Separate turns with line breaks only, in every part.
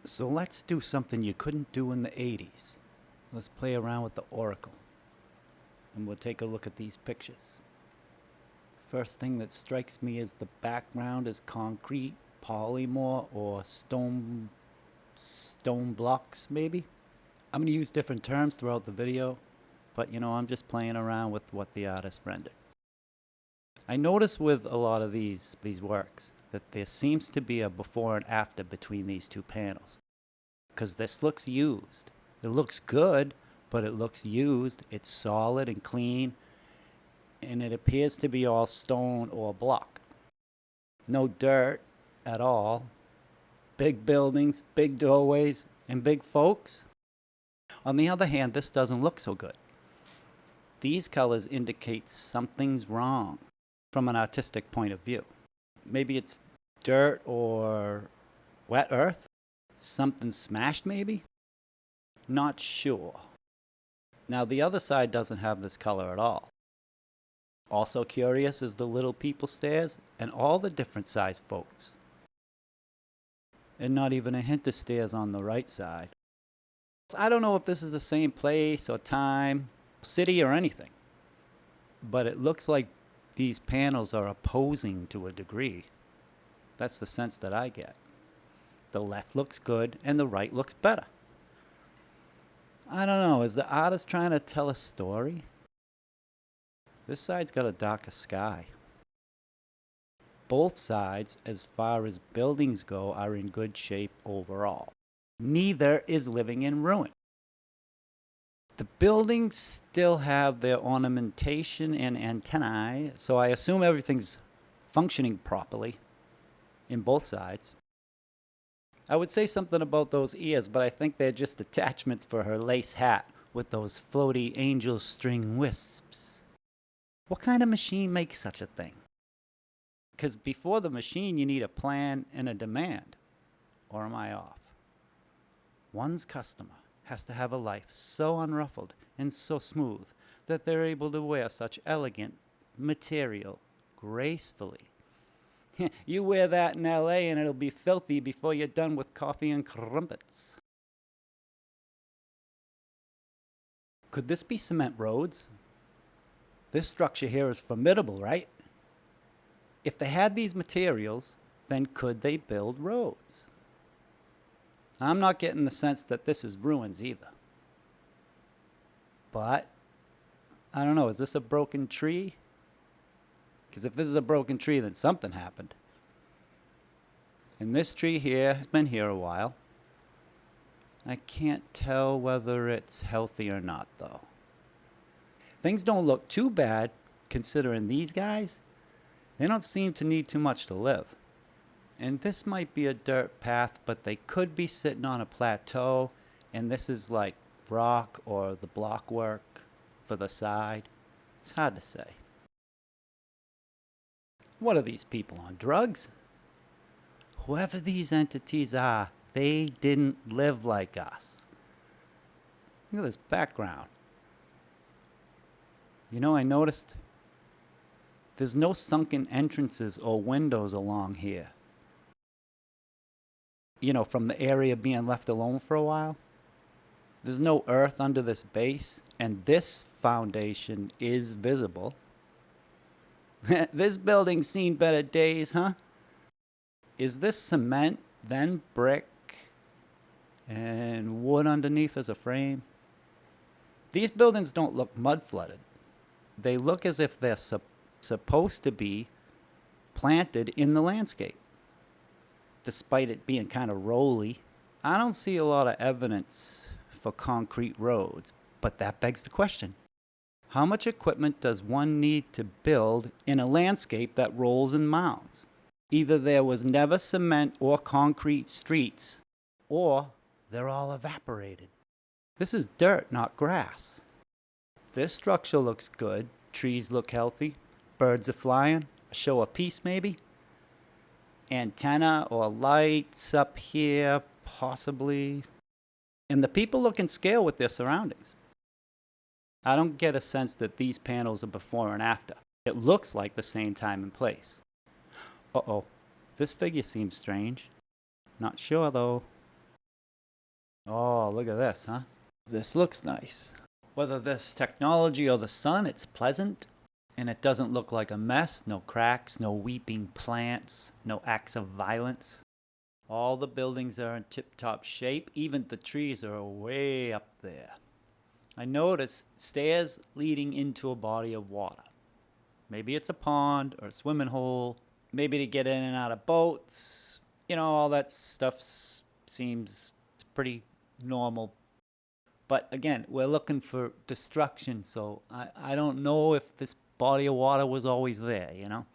So let's do something you couldn't do in the 80s. Let's play around with the oracle. And we'll take a look at these pictures. First thing that strikes me is the background is concrete, polymorph, or stone blocks maybe. I'm going to use different terms throughout the video, but I'm just playing around with what the artist rendered. I notice with a lot of these works that there seems to be a before and after between these two panels, because this looks used. It looks good, but it looks used. It's solid and clean, and it appears to be all stone or block. No dirt at all. Big buildings, big doorways, and big folks. On the other hand, this doesn't look so good. These colors indicate something's wrong from an artistic point of view. Maybe it's dirt or wet earth. Something smashed maybe? Not sure. Now the other side doesn't have this color at all. Also curious is the little people stairs and all the different size folks. And not even a hint of stairs on the right side. I don't know if this is the same place or time, city or anything, but it looks like these panels are opposing to a degree. That's the sense that I get. The left looks good and the right looks better. I don't know, is the artist trying to tell a story? This side's got a darker sky. Both sides, as far as buildings go, are in good shape overall. Neither is living in ruin. The buildings still have their ornamentation and antennae, so I assume everything's functioning properly in both sides. I would say something about those ears, but I think they're just attachments for her lace hat with those floaty angel string wisps. What kind of machine makes such a thing? Because before the machine, you need a plan and a demand. Or am I off? One's customer has to have a life so unruffled and so smooth that they're able to wear such elegant material gracefully. You wear that in LA and it'll be filthy before you're done with coffee and crumpets. Could this be cement roads? This structure here is formidable, right? If they had these materials, then could they build roads? I'm not getting the sense that this is ruins either. But, I don't know, is this a broken tree? Because if this is a broken tree, then something happened. And this tree here has been here a while. I can't tell whether it's healthy or not, though. Things don't look too bad, considering these guys. They don't seem to need too much to live. And this might be a dirt path, but they could be sitting on a plateau, and this is like rock or the block work for the side. It's hard to say. What are these people on drugs? Whoever these entities are, they didn't live like us. Look at this background. I noticed there's no sunken entrances or windows along here. From the area being left alone for a while. There's no earth under this base, and this foundation is visible. This building's seen better days, huh? Is this cement, then brick, and wood underneath as a frame? These buildings don't look mud flooded. They look as if they're supposed to be planted in the landscape. Despite it being kind of rolly, I don't see a lot of evidence for concrete roads, but that begs the question. How much equipment does one need to build in a landscape that rolls and mounds? Either there was never cement or concrete streets, or they're all evaporated. This is dirt, not grass. This structure looks good, trees look healthy, birds are flying, a show of peace maybe. Antenna or lights up here, possibly. And the people look in scale with their surroundings. I don't get a sense that these panels are before and after. It looks like the same time and place. Uh-oh, this figure seems strange. Not sure though. Oh, look at this, huh? This looks nice. Whether this technology or the sun, it's pleasant. And it doesn't look like a mess. No cracks, no weeping plants, no acts of violence. All the buildings are in tip-top shape. Even the trees are way up there. I noticed stairs leading into a body of water. Maybe it's a pond or a swimming hole. Maybe to get in and out of boats. You know, all that stuff seems pretty normal. But again, we're looking for destruction, so I don't know if this body of water was always there, you know?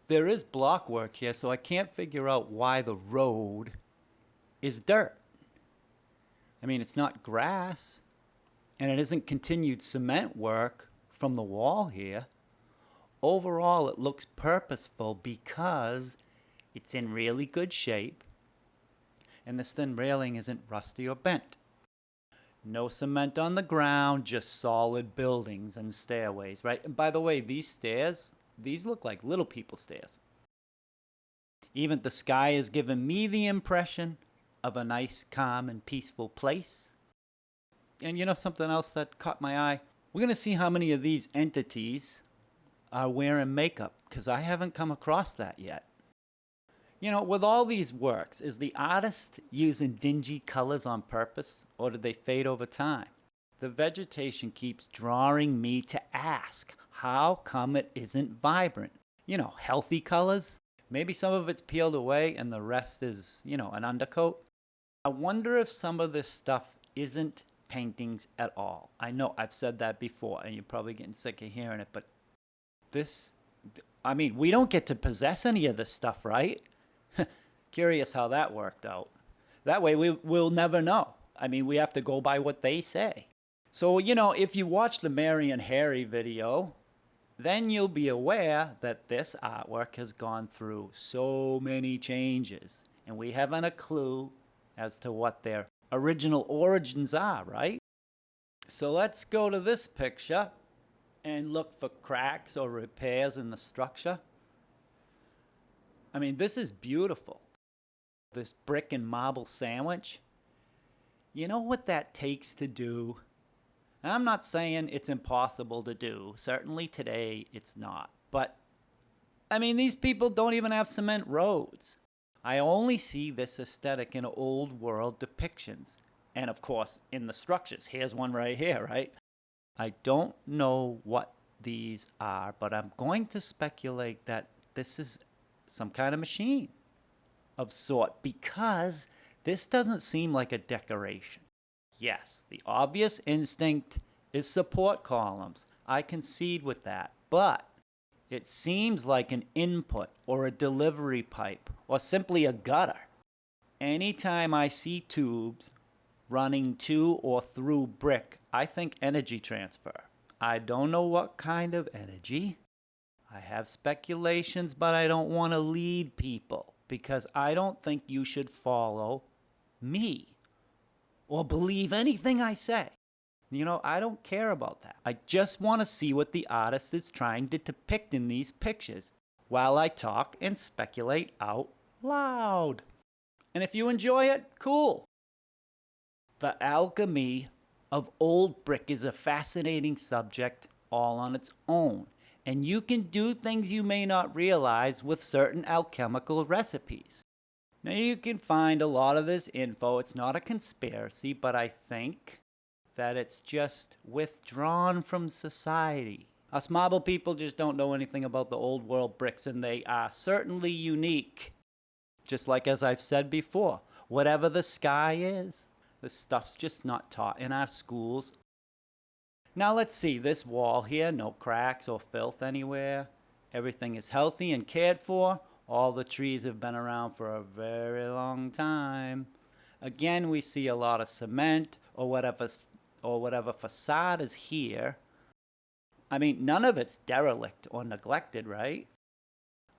There is block work here, so I can't figure out why the road is dirt. I mean, it's not grass, and it isn't continued cement work from the wall here. Overall, it looks purposeful because it's in really good shape, and this thin railing isn't rusty or bent. No cement on the ground, just solid buildings and stairways, right? And by the way, these stairs, these look like little people stairs. Even the sky has given me the impression of a nice, calm, and peaceful place. And you know something else that caught my eye? We're going to see how many of these entities are wearing makeup, because I haven't come across that yet. You know, with all these works, is the artist using dingy colors on purpose, or did they fade over time? The vegetation keeps drawing me to ask, how come it isn't vibrant? You know, healthy colors? Maybe some of it's peeled away and the rest is, you know, an undercoat. I wonder if some of this stuff isn't paintings at all. I know I've said that before, and you're probably getting sick of hearing it, but we don't get to possess any of this stuff, right? Curious how that worked out. That way we'll never know. I mean, we have to go by what they say. So, you know, if you watch the Mary and Harry video, then you'll be aware that this artwork has gone through so many changes, and we haven't a clue as to what their original origins are, right? So let's go to this picture and look for cracks or repairs in the structure. I mean, this is beautiful. This brick and marble sandwich. You know what that takes to do? And I'm not saying it's impossible to do. Certainly today it's not. But, I mean, these people don't even have cement roads. I only see this aesthetic in old world depictions. And of course, in the structures. Here's one right here, right? I don't know what these are, but I'm going to speculate that this is some kind of machine of sort, because this doesn't seem like a decoration. Yes, the obvious instinct is support columns. I concede with that. But it seems like an input or a delivery pipe or simply a gutter. Anytime I see tubes running to or through brick, I think energy transfer. I don't know what kind of energy. I have speculations, but I don't want to lead people, because I don't think you should follow me or believe anything I say. You know, I don't care about that. I just want to see what the artist is trying to depict in these pictures while I talk and speculate out loud. And if you enjoy it, cool. The alchemy of old brick is a fascinating subject all on its own. And you can do things you may not realize with certain alchemical recipes. Now you can find a lot of this info. It's not a conspiracy, but I think that it's just withdrawn from society. Us marble people just don't know anything about the old world bricks, and they are certainly unique. Just like as I've said before, whatever the sky is, this stuff's just not taught in our schools. Now let's see, this wall here, no cracks or filth anywhere. Everything is healthy and cared for. All the trees have been around for a very long time. Again, we see a lot of cement or whatever facade is here. I mean, none of it's derelict or neglected, right?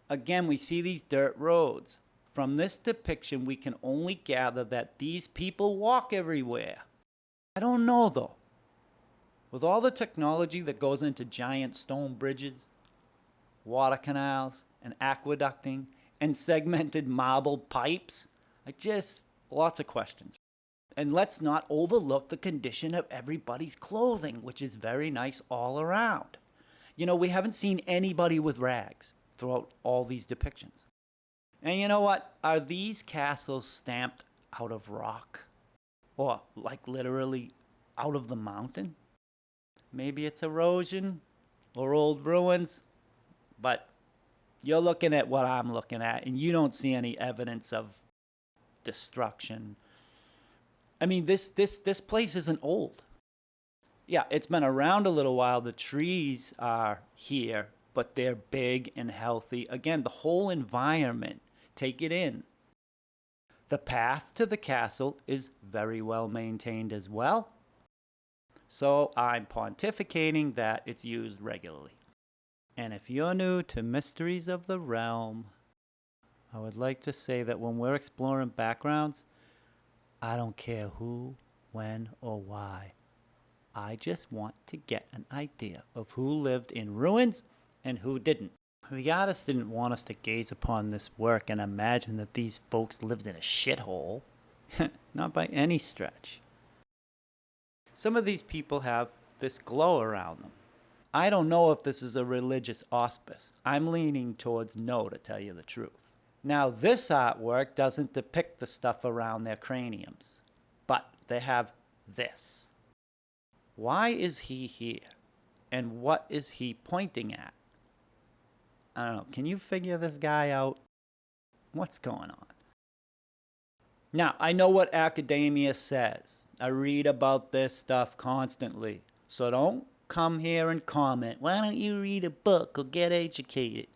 Again, we see these dirt roads. From this depiction, we can only gather that these people walk everywhere. I don't know though. With all the technology that goes into giant stone bridges, water canals, and aqueducting, and segmented marble pipes, lots of questions. And let's not overlook the condition of everybody's clothing, which is very nice all around. You know, we haven't seen anybody with rags throughout all these depictions. And you know what? Are these castles stamped out of rock? Or like literally out of the mountain? Maybe it's erosion or old ruins, but you're looking at what I'm looking at, and you don't see any evidence of destruction. I mean, this place isn't old. Yeah, it's been around a little while. The trees are here, but they're big and healthy. Again, the whole environment, take it in. The path to the castle is very well maintained as well. So I'm pontificating that it's used regularly. And if you're new to Mysteries of the Realm, I would like to say that when we're exploring backgrounds, I don't care who, when, or why. I just want to get an idea of who lived in ruins and who didn't. The artist didn't want us to gaze upon this work and imagine that these folks lived in a shithole. Not by any stretch. Some of these people have this glow around them. I don't know if this is a religious auspice. I'm leaning towards no, to tell you the truth. Now, this artwork doesn't depict the stuff around their craniums, but they have this. Why is he here? And what is he pointing at? I don't know. Can you figure this guy out? What's going on? Now, I know what academia says. I read about this stuff constantly. So don't come here and comment, why don't you read a book or get educated?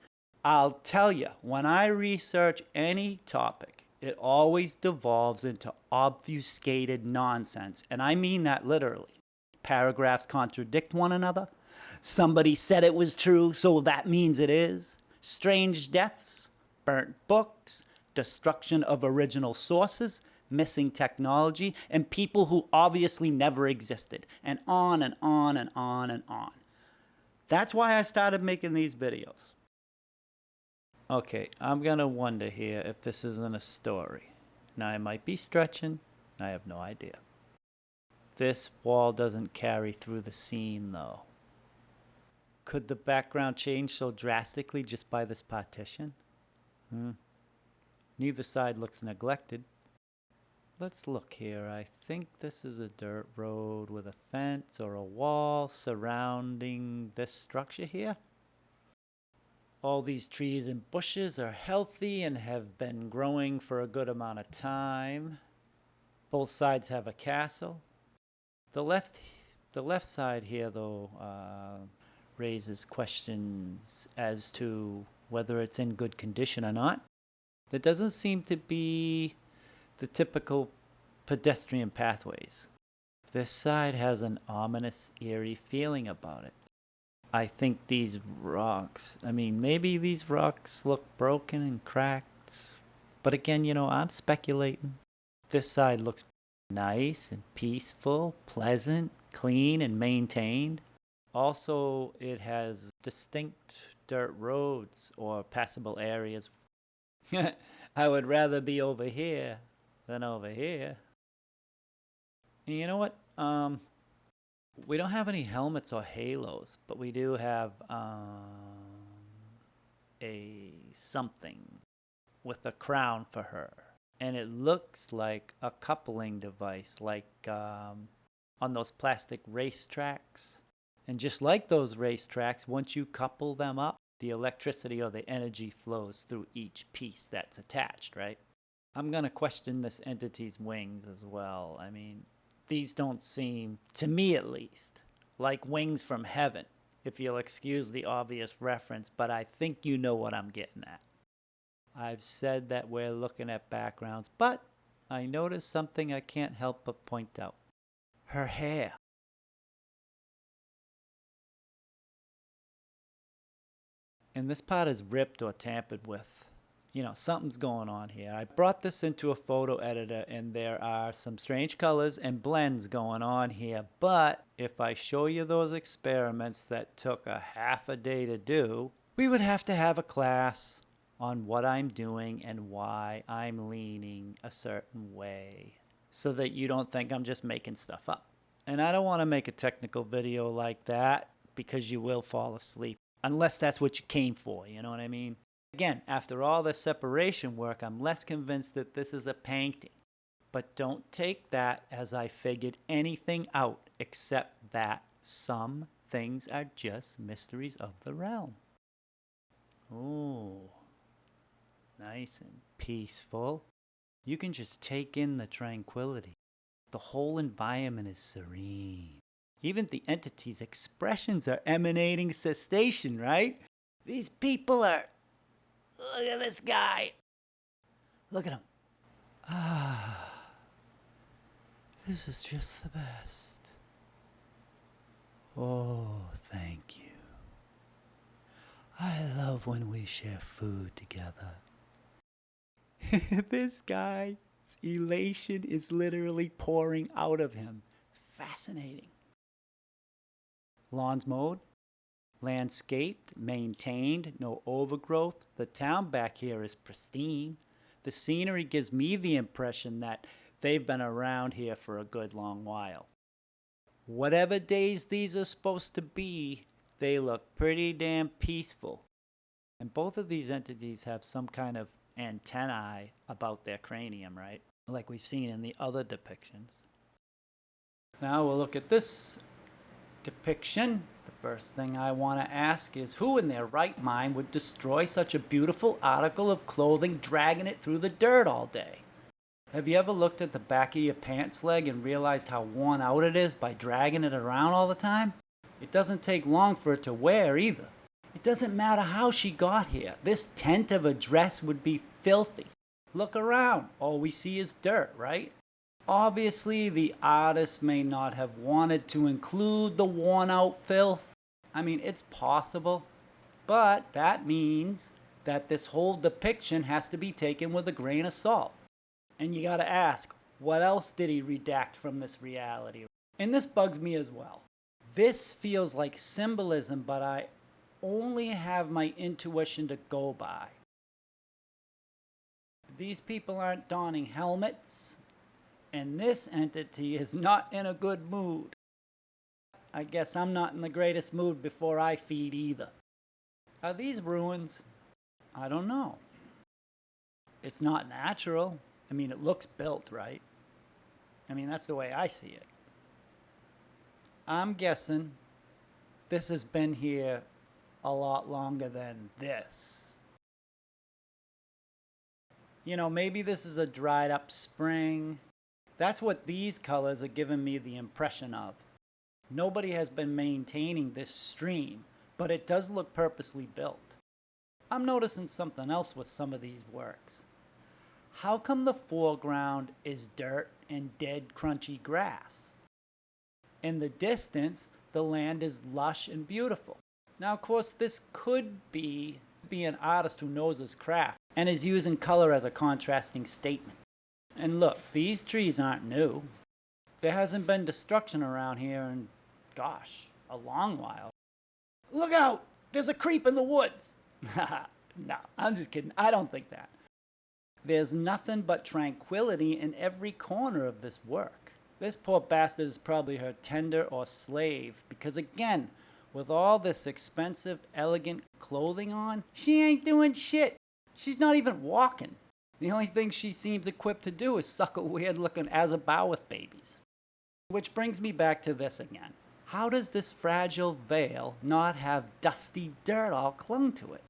I'll tell you, when I research any topic, it always devolves into obfuscated nonsense. And I mean that literally. Paragraphs contradict one another. Somebody said it was true, so that means it is. Strange deaths, burnt books, destruction of original sources, missing technology, and people who obviously never existed, and on and on and on and on. That's why I started making these videos. Okay, I'm gonna wonder here if this isn't a story. Now, I might be stretching, I have no idea. This wall doesn't carry through the scene, though. Could the background change so drastically just by this partition? Neither side looks neglected. Let's look here. I think this is a dirt road with a fence or a wall surrounding this structure here. All these trees and bushes are healthy and have been growing for a good amount of time. Both sides have a castle. The left side here, though, raises questions as to whether it's in good condition or not. There doesn't seem to be the typical pedestrian pathways. This side has an ominous, eerie feeling about it. I think these rocks, maybe these rocks look broken and cracked. But again, I'm speculating. This side looks nice and peaceful, pleasant, clean, and maintained. Also, it has distinct dirt roads or passable areas. I would rather be over here than over here. And you know what? We don't have any helmets or halos, but we do have a something with a crown for her. And it looks like a coupling device, like on those plastic racetracks. And just like those racetracks, once you couple them up, the electricity or the energy flows through each piece that's attached, right? I'm going to question this entity's wings as well. These don't seem, to me at least, like wings from heaven, if you'll excuse the obvious reference, but I think you know what I'm getting at. I've said that we're looking at backgrounds, but I noticed something I can't help but point out. Her hair. And this part is ripped or tampered with. Something's going on here. I brought this into a photo editor and there are some strange colors and blends going on here. But if I show you those experiments that took a half a day to do, we would have to have a class on what I'm doing and why I'm leaning a certain way. so that you don't think I'm just making stuff up. And I don't want to make a technical video like that because you will fall asleep, unless that's what you came for, you know what I mean? Again, after all this separation work, I'm less convinced that this is a painting. But don't take that as I figured anything out except that some things are just mysteries of the realm. Oh, nice and peaceful. You can just take in the tranquility. The whole environment is serene. Even the entity's expressions are emanating cessation, right? These people are... Look at this guy. Look at him. Ah, this is just the best. Oh, thank you. I love when we share food together. This guy's elation is literally pouring out of him. Fascinating. Lawns mowed, landscaped, maintained, no overgrowth. The town back here is pristine. The scenery gives me the impression that they've been around here for a good long while. Whatever days these are supposed to be, they look pretty damn peaceful. And both of these entities have some kind of antennae about their cranium, right? Like we've seen in the other depictions. Now we'll look at this depiction. The first thing I want to ask is, who in their right mind would destroy such a beautiful article of clothing, dragging it through the dirt all day? Have you ever looked at the back of your pants leg and realized how worn out it is by dragging it around all the time? It doesn't take long for it to wear either. It doesn't matter how she got here. This tent of a dress would be filthy. Look around. All we see is dirt, right? Obviously, the artist may not have wanted to include the worn out filth. I mean, it's possible. But that means that this whole depiction has to be taken with a grain of salt. And you gotta ask, what else did he redact from this reality? And this bugs me as well. This feels like symbolism, but I only have my intuition to go by. These people aren't donning helmets, and this entity is not in a good mood. I guess I'm not in the greatest mood before I feed either. Are these ruins? I don't know. It's not natural. I mean, it looks built, right? I mean, that's the way I see it. I'm guessing this has been here a lot longer than this. You know, maybe this is a dried up spring. That's what these colors are giving me the impression of. Nobody has been maintaining this stream, but it does look purposely built. I'm noticing something else with some of these works. How come the foreground is dirt and dead crunchy grass? In the distance, the land is lush and beautiful. Now, of course, this could be an artist who knows his craft and is using color as a contrasting statement. And look, these trees aren't new. There hasn't been destruction around here in, gosh, a long while. Look out! There's a creep in the woods! No, I'm just kidding. I don't think that. There's nothing but tranquility in every corner of this work. This poor bastard is probably her tender or slave, because again, with all this expensive, elegant clothing on, she ain't doing shit. She's not even walking. The only thing she seems equipped to do is suckle weird-looking Azabawith babies. Which brings me back to this again. How does this fragile veil not have dusty dirt all clung to it?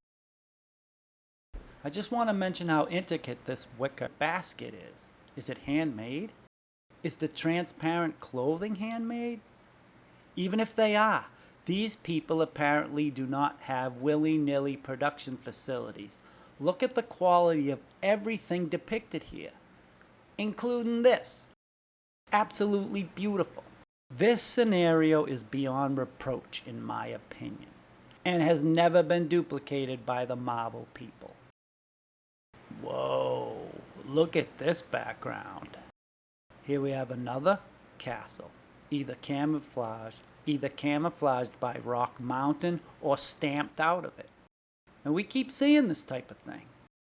I just want to mention how intricate this wicker basket is. Is it handmade? Is the transparent clothing handmade? Even if they are, these people apparently do not have willy-nilly production facilities. Look at the quality of everything depicted here, including this. Absolutely beautiful. This scenario is beyond reproach, in my opinion, and has never been duplicated by the marble people. Whoa, look at this background. Here we have another castle, either camouflaged by Rock Mountain or stamped out of it. And we keep seeing this type of thing.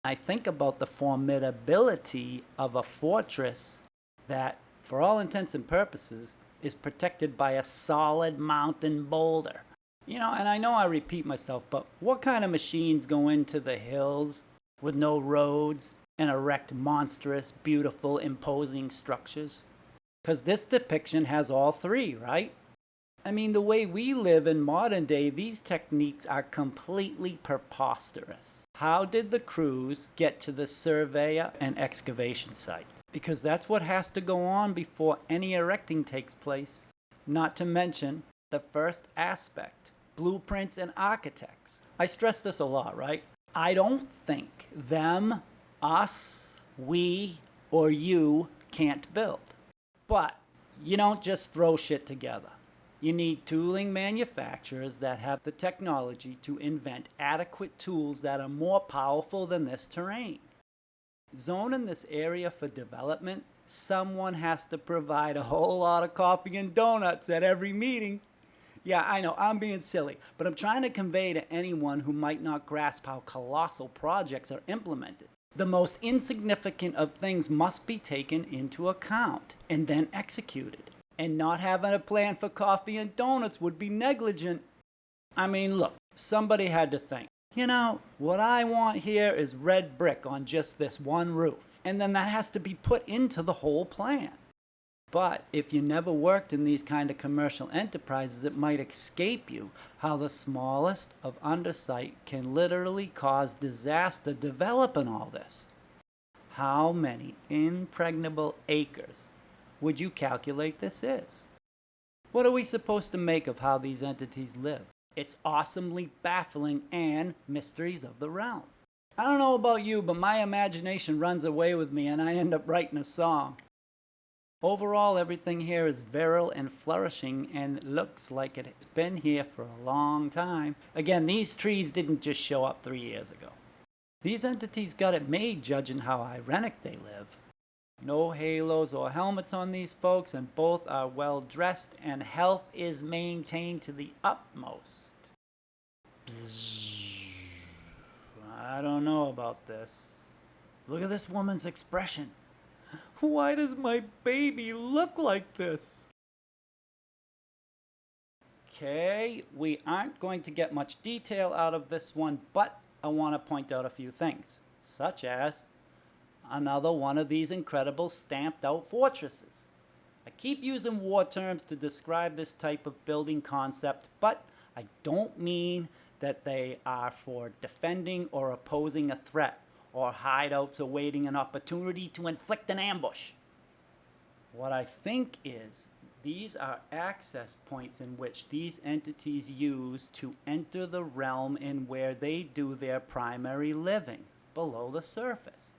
I think about the formidability of a fortress that, for all intents and purposes, is protected by a solid mountain boulder. And I know I repeat myself, but what kind of machines go into the hills with no roads and erect monstrous, beautiful, imposing structures? Because this depiction has all three, right? I mean, the way we live in modern day, these techniques are completely preposterous. How did the crews get to the surveyor and excavation sites? Because that's what has to go on before any erecting takes place. Not to mention the first aspect, blueprints and architects. I stress this a lot, right? I don't think them, us, we, or you can't build. But you don't just throw shit together. You need tooling manufacturers that have the technology to invent adequate tools that are more powerful than this terrain. Zoning this area for development, someone has to provide a whole lot of coffee and donuts at every meeting. Yeah, I know, I'm being silly, but I'm trying to convey to anyone who might not grasp how colossal projects are implemented. The most insignificant of things must be taken into account and then executed. And not having a plan for coffee and donuts would be negligent. I mean, look, somebody had to think, what I want here is red brick on just this one roof. And then that has to be put into the whole plan. But if you never worked in these kind of commercial enterprises, it might escape you how the smallest of undersight can literally cause disaster developing all this. How many impregnable acres would you calculate this is? What are we supposed to make of how these entities live? It's awesomely baffling and mysteries of the realm. I don't know about you, but my imagination runs away with me and I end up writing a song. Overall, everything here is virile and flourishing and looks like it's been here for a long time. Again, these trees didn't just show up 3 years ago. These entities got it made, judging how ironic they live. No halos or helmets on these folks, and both are well dressed, and health is maintained to the utmost. Bzzz. I don't know about this. Look at this woman's expression. Why does my baby look like this? Okay, we aren't going to get much detail out of this one, but I want to point out a few things, such as another one of these incredible stamped out fortresses. I keep using war terms to describe this type of building concept, but I don't mean that they are for defending or opposing a threat, or hideouts awaiting an opportunity to inflict an ambush. What I think is these are access points in which these entities use to enter the realm in where they do their primary living, below the surface.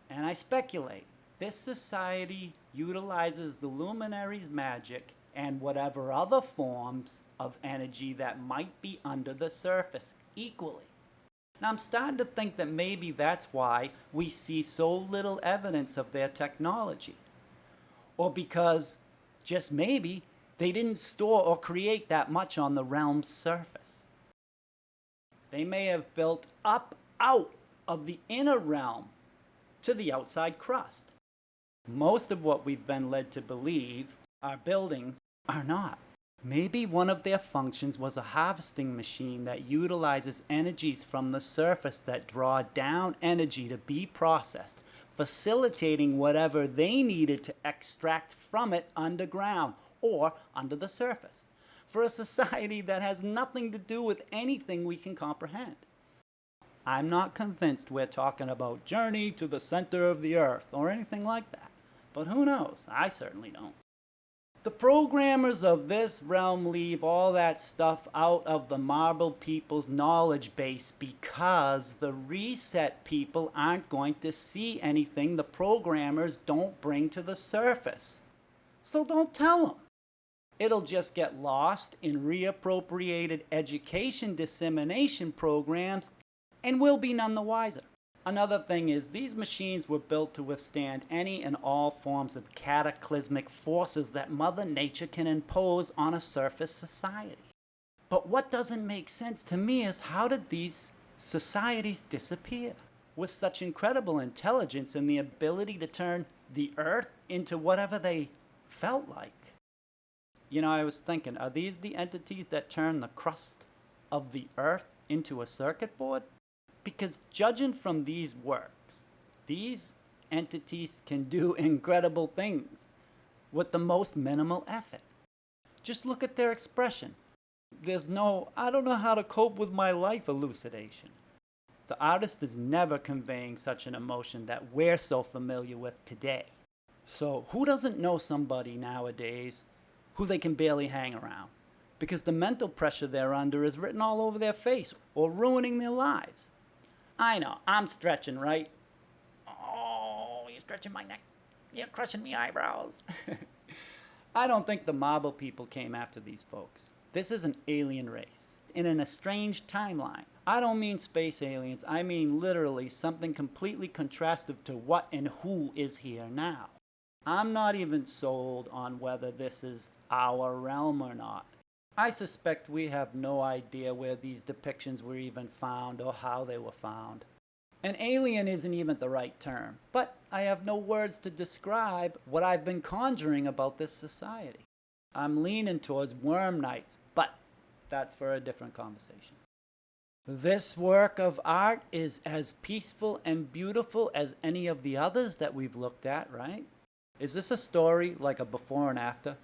And I speculate, this society utilizes the luminary's magic and whatever other forms of energy that might be under the surface equally. Now I'm starting to think that maybe that's why we see so little evidence of their technology. Or because, just maybe, they didn't store or create that much on the realm's surface. They may have built up out of the inner realm to the outside crust. Most of what we've been led to believe our buildings are not. Maybe one of their functions was a harvesting machine that utilizes energies from the surface that draw down energy to be processed, facilitating whatever they needed to extract from it underground or under the surface, for a society that has nothing to do with anything we can comprehend. I'm not convinced we're talking about Journey to the Center of the Earth or anything like that, but who knows? I certainly don't. The programmers of this realm leave all that stuff out of the marble people's knowledge base because the reset people aren't going to see anything the programmers don't bring to the surface. So don't tell them. It'll just get lost in reappropriated education dissemination programs and we'll be none the wiser. Another thing is these machines were built to withstand any and all forms of cataclysmic forces that Mother Nature can impose on a surface society. But what doesn't make sense to me is how did these societies disappear? With such incredible intelligence and the ability to turn the earth into whatever they felt like. You know, I was thinking, are these the entities that turn the crust of the earth into a circuit board? Because judging from these works, these entities can do incredible things with the most minimal effort. Just look at their expression. There's no, I don't know how to cope with my life elucidation. The artist is never conveying such an emotion that we're so familiar with today. So who doesn't know somebody nowadays who they can barely hang around? Because the mental pressure they're under is written all over their face or ruining their lives. I know, I'm stretching, right? Oh, you're stretching my neck. You're crushing me eyebrows. I don't think the marble people came after these folks. This is an alien race in an estranged timeline. I don't mean space aliens. I mean literally something completely contrastive to what and who is here now. I'm not even sold on whether this is our realm or not. I suspect we have no idea where these depictions were even found or how they were found. An alien isn't even the right term, but I have no words to describe what I've been conjuring about this society. I'm leaning towards worm knights, but that's for a different conversation. This work of art is as peaceful and beautiful as any of the others that we've looked at, right? Is this a story like a before and after?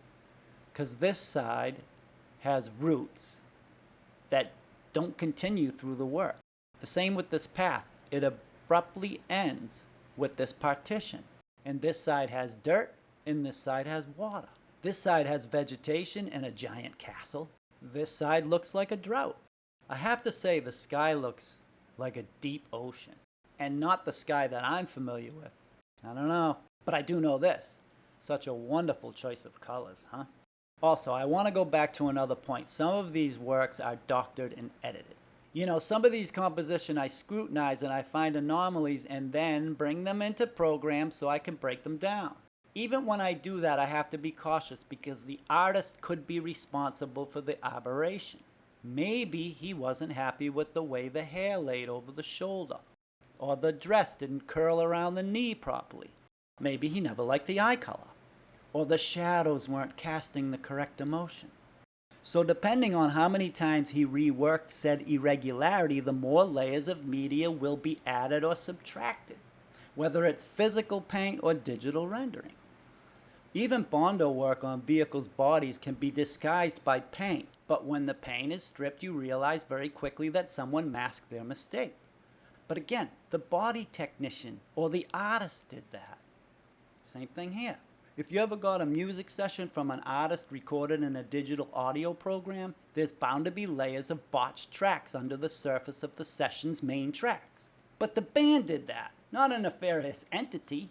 Because this side has roots that don't continue through the work. The same with this path. It abruptly ends with this partition. And this side has dirt, and this side has water. This side has vegetation and a giant castle. This side looks like a drought. I have to say the sky looks like a deep ocean, and not the sky that I'm familiar with. I don't know, but I do know this. Such a wonderful choice of colors, huh? Also, I want to go back to another point. Some of these works are doctored and edited. You know, some of these compositions I scrutinize and I find anomalies and then bring them into programs so I can break them down. Even when I do that, I have to be cautious because the artist could be responsible for the aberration. Maybe he wasn't happy with the way the hair laid over the shoulder, or the dress didn't curl around the knee properly. Maybe he never liked the eye color, or the shadows weren't casting the correct emotion. So depending on how many times he reworked said irregularity, the more layers of media will be added or subtracted, whether it's physical paint or digital rendering. Even Bondo work on vehicles' bodies can be disguised by paint, but when the paint is stripped, you realize very quickly that someone masked their mistake. But again, the body technician or the artist did that. Same thing here. If you ever got a music session from an artist recorded in a digital audio program, there's bound to be layers of botched tracks under the surface of the session's main tracks. But the band did that, not a nefarious entity.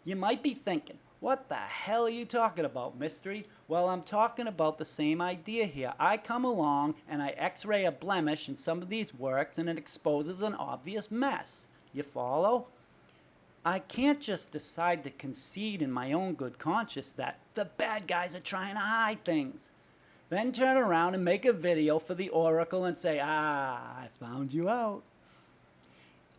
You might be thinking, what the hell are you talking about, Mystery? Well, I'm talking about the same idea here. I come along and I x-ray a blemish in some of these works and it exposes an obvious mess. You follow? I can't just decide to concede in my own good conscience that the bad guys are trying to hide things. Then turn around and make a video for the Oracle and say, I found you out.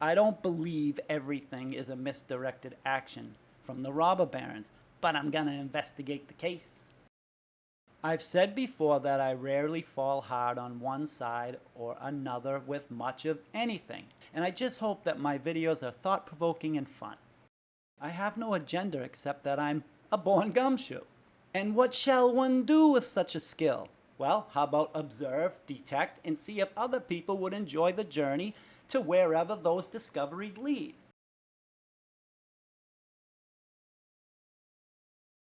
I don't believe everything is a misdirected action from the robber barons, but I'm gonna investigate the case. I've said before that I rarely fall hard on one side or another with much of anything, and I just hope that my videos are thought-provoking and fun. I have no agenda except that I'm a born gumshoe. And what shall one do with such a skill? Well, how about observe, detect, and see if other people would enjoy the journey to wherever those discoveries lead.